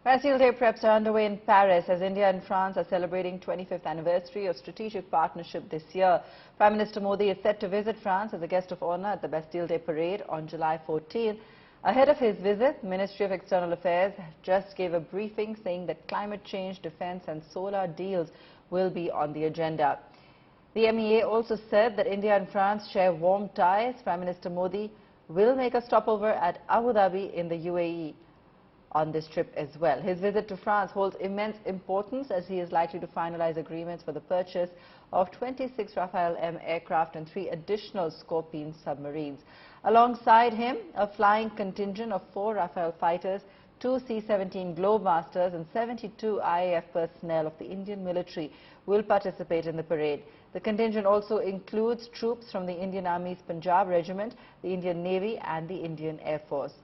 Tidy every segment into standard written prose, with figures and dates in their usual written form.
Bastille Day preps are underway in Paris as India and France are celebrating 25th anniversary of strategic partnership this year. Prime Minister Modi is set to visit France as a guest of honor at the Bastille Day Parade on July 14. Ahead of his visit, Ministry of External Affairs just gave a briefing saying that climate change, defense and solar deals will be on the agenda. The MEA also said that India and France share warm ties. Prime Minister Modi will make a stopover at Abu Dhabi in the UAE on this trip as well. His visit to France holds immense importance as he is likely to finalize agreements for the purchase of 26 Rafale M aircraft and 3 additional Scorpene submarines. Alongside him, a flying contingent of 4 Rafale fighters, 2 C-17 Globemasters and 72 IAF personnel of the Indian military will participate in the parade. The contingent also includes troops from the Indian Army's Punjab Regiment, the Indian Navy and the Indian Air Force.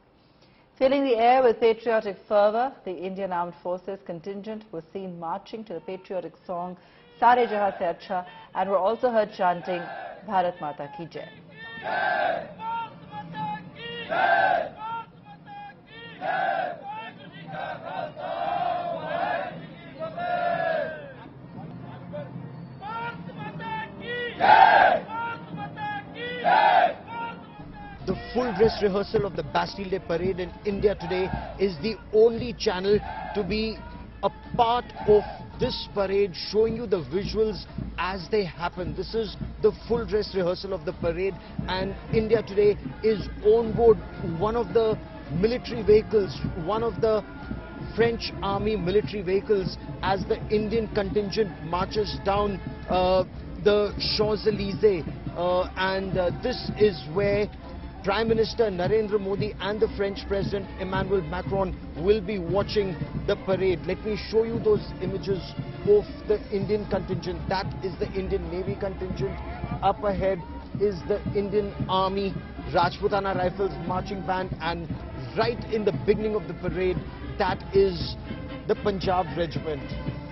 Filling the air with patriotic fervour, the Indian Armed Forces contingent was seen marching to the patriotic song Sare Jahan Se Acha and were also heard chanting Bharat Mata Ki Jai. The full dress rehearsal of the Bastille Day Parade in India today is the only channel to be a part of this parade, showing you the visuals as they happen. This is the full dress rehearsal of the parade, and India today is on board one of the military vehicles, one of the French Army military vehicles, as the Indian contingent marches down the Champs-Élysées, and this is where Prime Minister Narendra Modi and the French President Emmanuel Macron will be watching the parade. Let me show you those images of the Indian contingent. That is the Indian Navy contingent. Up ahead is the Indian Army Rajputana Rifles marching band, and right in the beginning of the parade, that is the Punjab Regiment.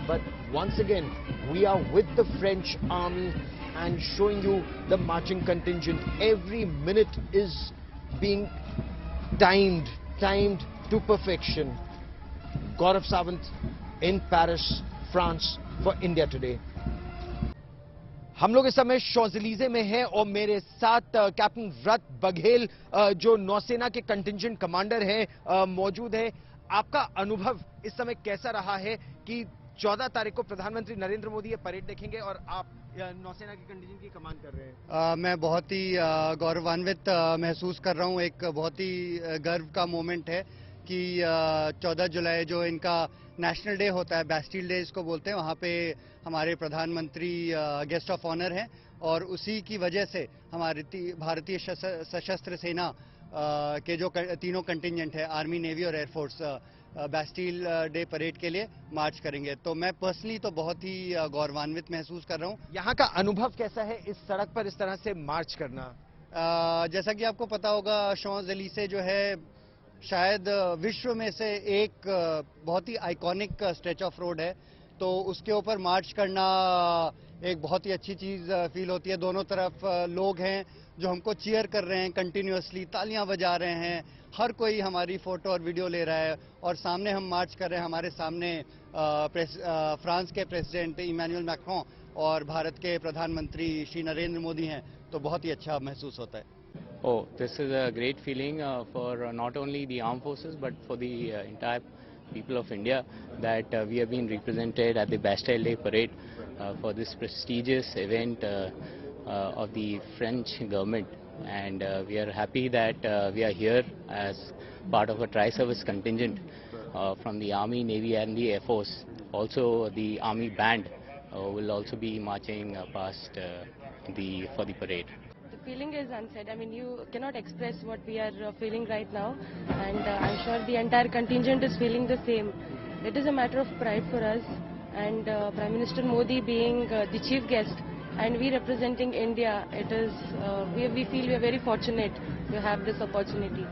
But once again, we are with the French Army and showing you the marching contingent. Every minute is being timed to perfection. Gaurav Sawant in Paris, France for India Today. हम लोग इस समय शॉज़ेलीज़े में हैं और मेरे साथ captain व्रत बघेल जो नौसेना के कंटिंजेंट कमांडर हैं मौजूद हैं। आपका अनुभव इस समय कैसा रहा है कि 14 तारीख को प्रधानमंत्री नरेंद्र मोदी ये परेड देखेंगे और आप नौसेना के कंटिजेंट की कमान कर रहे हैं? मैं बहुत ही गौरवान्वित महसूस कर रहा हूं। एक बहुत ही गर्व का मोमेंट है कि 14 जुलाई जो इनका नेशनल डे होता है, बैस्टिल डे इसको बोलते हैं, वहां पे हमारे प्रधानमंत्री गेस्ट ऑफ ऑनर हैं और उसी की वजह से हमारी भारतीय सशस्त्र सेना के जो तीनों कंटिजेंट है, आर्मी, नेवी और एयरफोर्स, बैस्टिल डे परेड के लिए मार्च करेंगे। तो मैं पर्सनली तो बहुत ही गौरवान्वित महसूस कर रहा हूँ। यहाँ का अनुभव कैसा है इस सड़क पर इस तरह से मार्च करना? जैसा कि आपको पता होगा, शॉज़ेलीज़े जो है शायद विश्व में से एक बहुत ही आइकॉनिक स्ट्रेच ऑफ रोड है, तो उसके ऊपर मार्च करना एक बहुत ही अच्छी चीज़ फील होती है। दोनों तरफ लोग हैं जो हमको चीयर कर रहे हैं, कंटिन्यूअसली तालियां बजा रहे हैं, हर कोई हमारी फोटो और वीडियो ले रहा है और सामने हम मार्च कर रहे हैं। हमारे सामने फ्रांस के प्रेसिडेंट इमैनुअल मैक्रों और भारत के प्रधानमंत्री श्री नरेंद्र मोदी हैं, तो बहुत ही अच्छा महसूस होता है। Oh, this is a great feeling for not only the armed forces but for the entire people of India that we have been represented at the Bastille Day Parade for this prestigious event of the French government, and we are happy that we are here as part of a tri-service contingent from the Army, Navy and the Air Force. Also the Army band will also be marching past for the parade. The feeling is unsaid. I mean, you cannot express what we are feeling right now, and I'm sure the entire contingent is feeling the same. It is a matter of pride for us, and Prime Minister Modi being the chief guest and we representing India, it is we feel we are very fortunate to have this opportunity.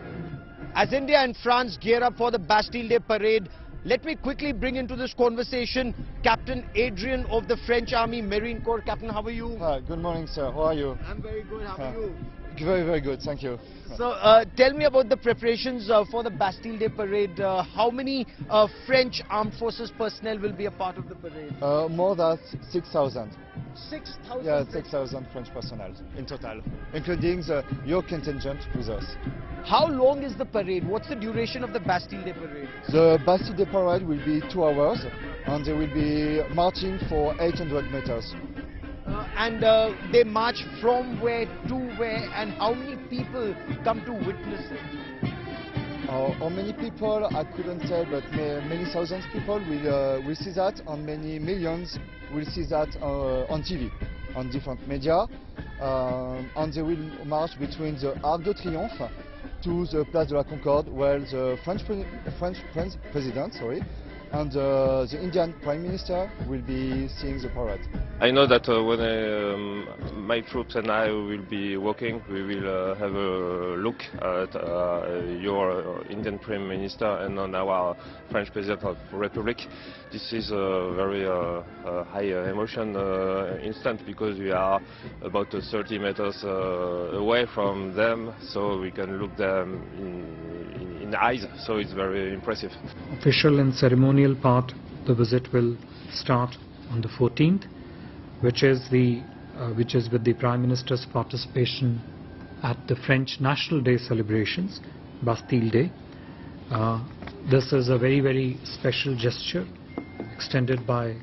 As India and France gear up for the Bastille Day Parade, let me quickly bring into this conversation Captain Adrian of the French Army Marine Corps. Captain, how are you? Good morning, sir. How are you? I'm very good. How are you? Very, very good, thank you. So tell me about the preparations for the Bastille Day Parade. How many French Armed Forces personnel will be a part of the parade? More than 6,000. 6,000? Yeah, 6,000 French personnel in total, including your contingent with us. How long is the parade? What's the duration of the Bastille Day Parade? The Bastille Day Parade will be 2 hours, and they will be marching for 800 meters. And they march from where to where, and how many people come to witness it? How many people, I couldn't tell, but many thousands people will see that, and many millions will see that on TV, on different media. And they will march between the Arc de Triomphe to the Place de la Concorde, where the French president, and the Indian Prime Minister will be seeing the parade. I know that when my troops and I will be walking, we will have a look at your Indian Prime Minister and on our French President of the Republic. This is a very high emotion instant, because we are about 30 meters away from them, so we can look them in the eyes, so it's very impressive. Official and ceremonial part, the visit will start on the 14th, which is with the Prime Minister's participation at the French National Day celebrations, Bastille Day. This is a very, very special gesture extended by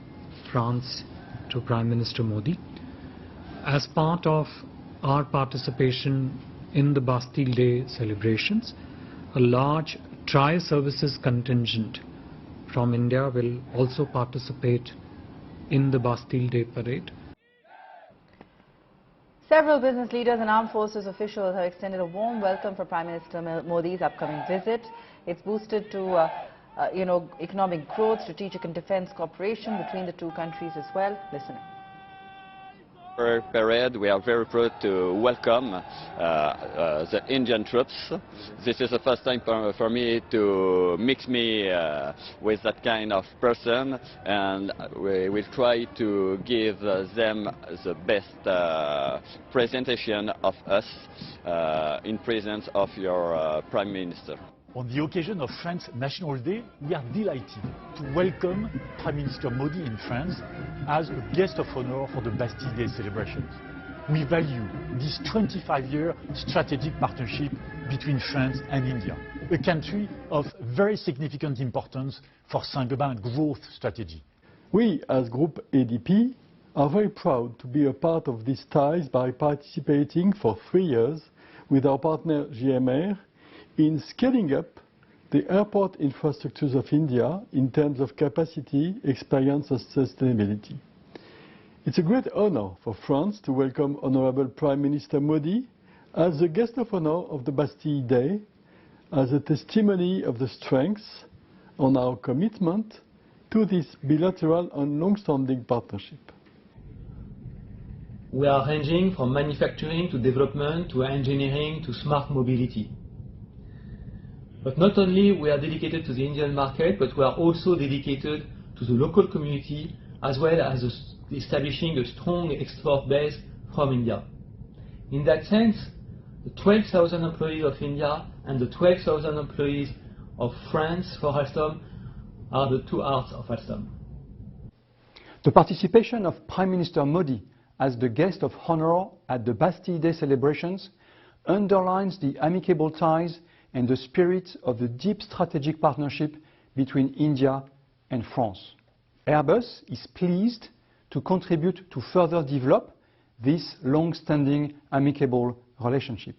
France to Prime Minister Modi. As part of our participation in the Bastille Day celebrations, a large tri-services contingent from India will also participate in the Bastille Day Parade. Several business leaders and armed forces officials have extended a warm welcome for Prime Minister Modi's upcoming visit. It's boosted to economic growth, strategic and defense cooperation between the two countries as well. Listen. Parade, we are very proud to welcome the Indian troops. This is the first time for me to mix me with that kind of person, and we will try to give them the best presentation of us in presence of your Prime Minister. On the occasion of French National Day, we are delighted to welcome Prime Minister Modi in France as a guest of honor for the Bastille Day celebrations. We value this 25-year strategic partnership between France and India, a country of very significant importance for Saint-Gobain growth strategy. We, as Group ADP, are very proud to be a part of these ties by participating for 3 years with our partner GMR in scaling up the airport infrastructures of India in terms of capacity, experience and sustainability. It's a great honor for France to welcome Honorable Prime Minister Modi as the guest of honor of the Bastille Day, as a testimony of the strength on our commitment to this bilateral and long-standing partnership. We are ranging from manufacturing to development to engineering to smart mobility. But not only we are dedicated to the Indian market, but we are also dedicated to the local community, as well as establishing a strong export base from India. In that sense, the 12,000 employees of India and the 12,000 employees of France for Alstom are the two hearts of Alstom. The participation of Prime Minister Modi as the guest of honor at the Bastille Day celebrations underlines the amicable ties and the spirit of the deep strategic partnership between India and France. Airbus is pleased to contribute to further develop this long-standing amicable relationship.